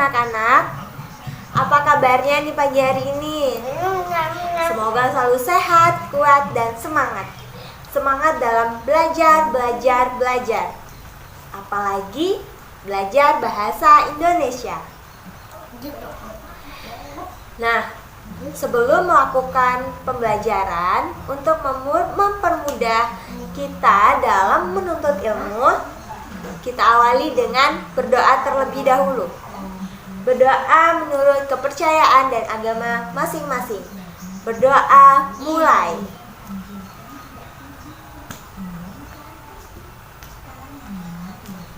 anak-anak, apa kabarnya nih pagi hari ini? Semoga selalu sehat, kuat, dan semangat. Semangat dalam belajar. Apalagi belajar bahasa Indonesia. Nah, sebelum melakukan pembelajaran untuk mempermudah kita dalam menuntut ilmu, kita awali dengan berdoa terlebih dahulu. Berdoa menurut kepercayaan dan agama masing-masing. Berdoa mulai.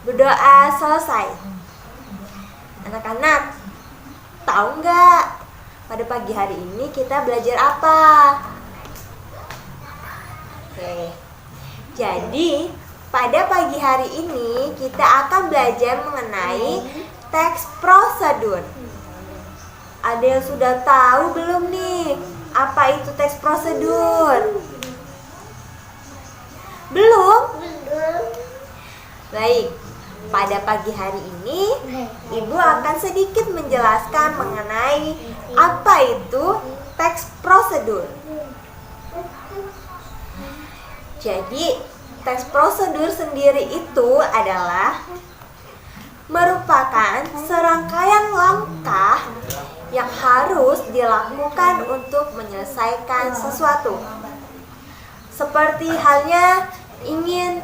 Berdoa selesai. Anak-anak, tahu nggak pada pagi hari ini kita belajar apa? Oke. Jadi pada pagi hari ini kita akan belajar mengenai teks prosedur. Ada yang sudah tahu belum nih apa itu teks prosedur? Belum? Baik. Pada pagi hari ini, Ibu akan sedikit menjelaskan mengenai apa itu teks prosedur. Jadi, teks prosedur sendiri itu adalah merupakan serangkaian langkah yang harus dilakukan untuk menyelesaikan sesuatu. Seperti halnya ingin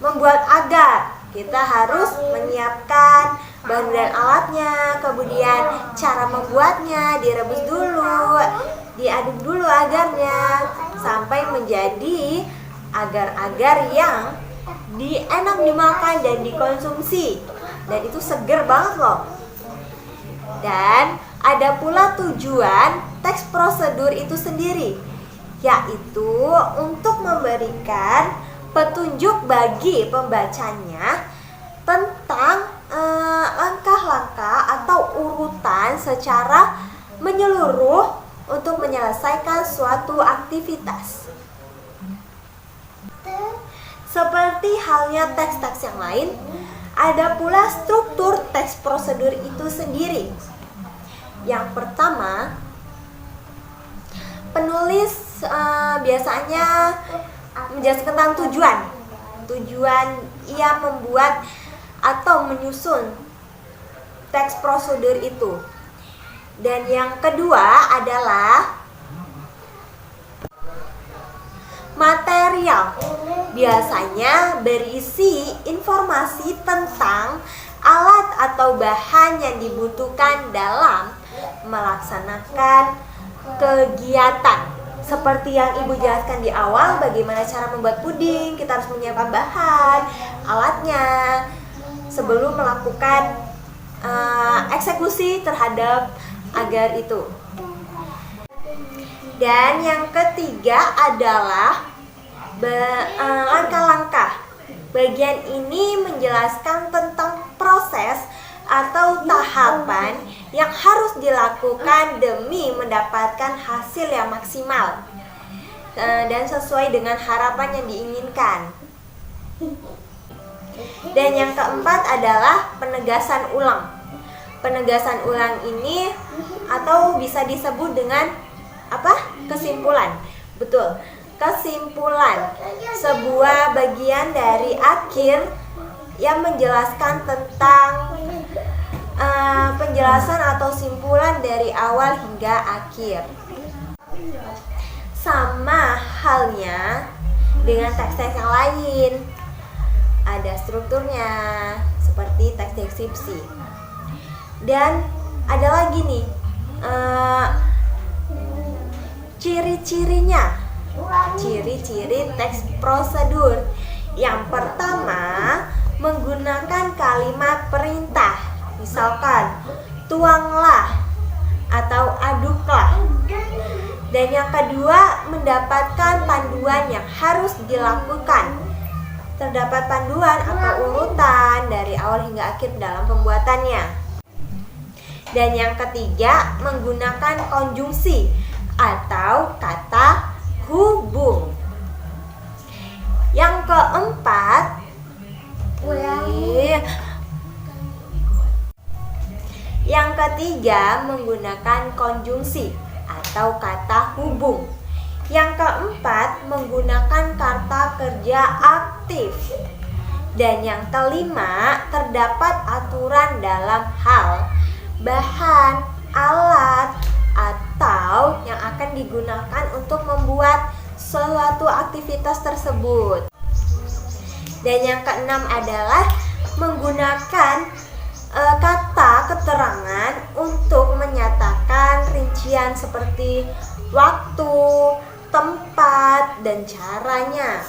membuat agar, kita harus menyiapkan bahan dan alatnya, kemudian cara membuatnya, direbus dulu, diaduk dulu agarnya sampai menjadi agar-agar yang enak dimakan dan dikonsumsi, dan itu seger banget loh. Dan ada pula tujuan teks prosedur itu sendiri, yaitu untuk memberikan petunjuk bagi pembacanya tentang langkah-langkah atau urutan secara menyeluruh untuk menyelesaikan suatu aktivitas. Seperti halnya teks-teks yang lain, ada pula struktur teks prosedur itu sendiri. Yang pertama, penulis biasanya menjelaskan tentang tujuan ia membuat atau menyusun teks prosedur itu. Dan yang kedua adalah material, biasanya berisi informasi tentang alat atau bahan yang dibutuhkan dalam melaksanakan kegiatan. Seperti yang Ibu jelaskan di awal, bagaimana cara membuat puding, kita harus menyiapkan bahan, alatnya, sebelum melakukan eksekusi terhadap agar itu. Dan yang ketiga adalah langkah-langkah. Bagian ini menjelaskan tentang proses atau tahapan yang harus dilakukan demi mendapatkan hasil yang maksimal dan sesuai dengan harapan yang diinginkan. Dan yang keempat adalah penegasan ulang. Penegasan ulang ini atau bisa disebut dengan apa? Kesimpulan. Betul. Kesimpulan, sebuah bagian dari akhir yang menjelaskan tentang penjelasan atau simpulan dari awal hingga akhir. Sama halnya dengan teks-teks yang lain, ada strukturnya seperti teks deskripsi. Dan ada lagi nih ciri-cirinya, ciri-ciri teks prosedur. Yang pertama, menggunakan kalimat perintah. Misalkan, tuanglah atau aduklah. Dan yang kedua, mendapatkan panduan yang harus dilakukan. Terdapat panduan atau urutan dari awal hingga akhir dalam pembuatannya. Dan yang ketiga, menggunakan konjungsi atau kata hubung. Yang keempat, Yang ketiga, menggunakan konjungsi atau kata hubung. Yang keempat, menggunakan kata kerja aktif. Dan yang kelima, terdapat aturan dalam hal bahan, alat, atau yang akan digunakan untuk membuat suatu aktivitas tersebut. Dan yang keenam adalah menggunakan kata keterangan untuk menyatakan rincian seperti waktu, tempat, dan caranya.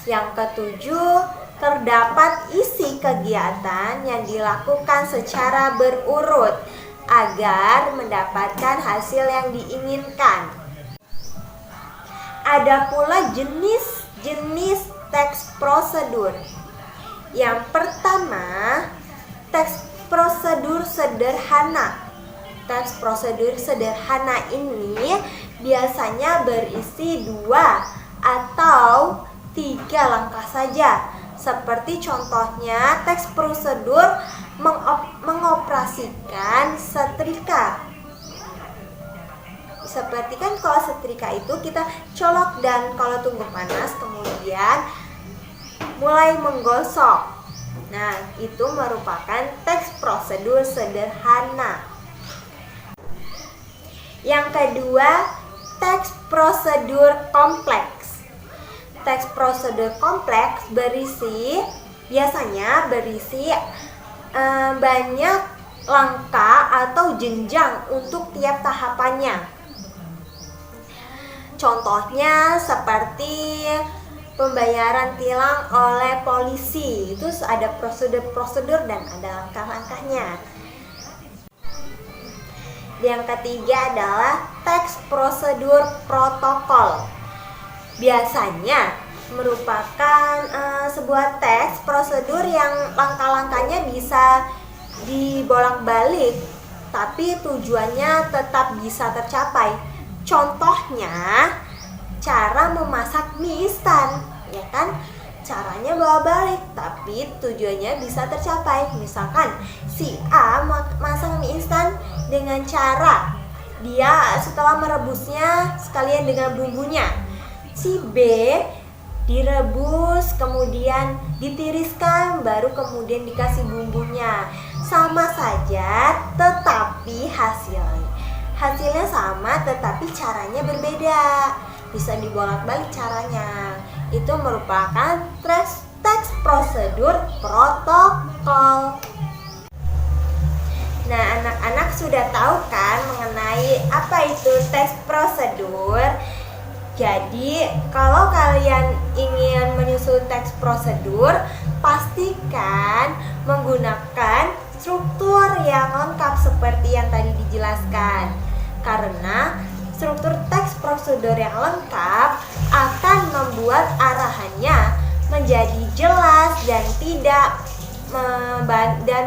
Yang ketujuh, terdapat isi kegiatan yang dilakukan secara berurut agar mendapatkan hasil yang diinginkan. Ada pula jenis-jenis teks prosedur. Yang pertama, teks prosedur sederhana. Teks prosedur sederhana ini biasanya berisi 2 atau 3 langkah saja. Seperti contohnya teks prosedur mengoperasikan setrika. Seperti kan kalau setrika itu kita colok dan kalau tunggu panas kemudian mulai menggosok. Nah, itu merupakan teks prosedur sederhana. Yang kedua, teks prosedur kompleks. Teks prosedur kompleks biasanya berisi banyak langkah atau jenjang untuk tiap tahapannya. Contohnya seperti pembayaran tilang oleh polisi, itu ada prosedur-prosedur dan ada langkah-langkahnya. Yang ketiga adalah teks prosedur protokol. Biasanya merupakan sebuah teks prosedur yang langkah-langkahnya bisa dibolak-balik, tapi tujuannya tetap bisa tercapai. Contohnya, cara memasak mie instan, ya kan? Caranya bolak-balik, tapi tujuannya bisa tercapai. Misalkan si A masak mie instan dengan cara dia setelah merebusnya sekalian dengan bumbunya. Si B direbus, kemudian ditiriskan, baru kemudian dikasih bumbunya. Sama saja, tetapi hasilnya sama, tetapi caranya berbeda. Bisa dibolak-balik caranya. Itu merupakan teks prosedur protokol. Nah, anak-anak sudah tahu kan mengenai apa itu teks prosedur? Jadi, kalau kalian ingin menyusun teks prosedur, pastikan menggunakan struktur yang lengkap seperti yang tadi dijelaskan. Karena struktur teks prosedur yang lengkap akan membuat arahannya menjadi jelas dan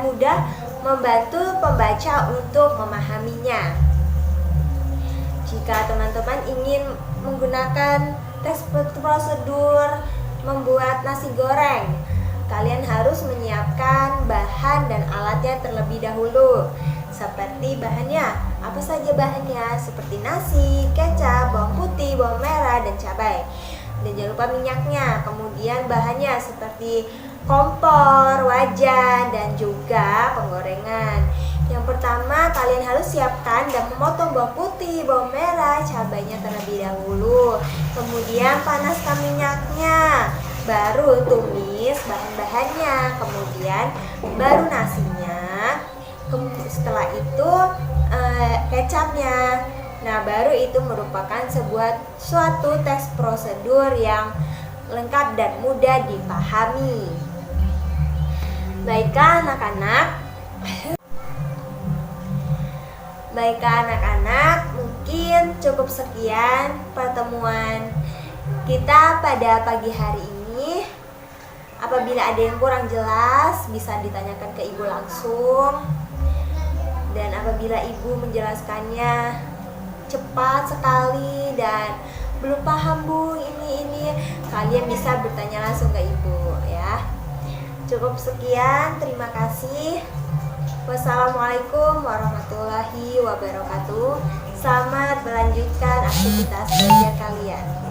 mudah membantu pembaca untuk memahaminya. Jika teman-teman ingin menggunakan teks prosedur membuat nasi goreng, kalian harus menyiapkan bahan dan alatnya terlebih dahulu. Seperti bahannya, apa saja bahannya? Seperti nasi, kecap, bawang putih, bawang merah, dan cabai. Dan jangan lupa minyaknya. Kemudian bahannya seperti kompor, wajan, dan juga penggorengan. Yang pertama, kalian harus siapkan dan memotong bawang putih, bawang merah, cabainya terlebih dahulu. Kemudian panaskan minyaknya, baru tumis bahan-bahannya, kemudian baru nasinya. Setelah itu kecapnya. Nah, baru itu merupakan suatu teks prosedur yang lengkap dan mudah dipahami. Baiklah anak-anak, mungkin cukup sekian pertemuan kita pada pagi hari ini. Apabila ada yang kurang jelas, bisa ditanyakan ke ibu langsung. Dan apabila ibu menjelaskannya cepat sekali dan belum paham bu ini, kalian bisa bertanya langsung ke ibu ya. Cukup sekian, terima kasih. Wassalamualaikum warahmatullahi wabarakatuh. Selamat melanjutkan aktivitas belajar kalian.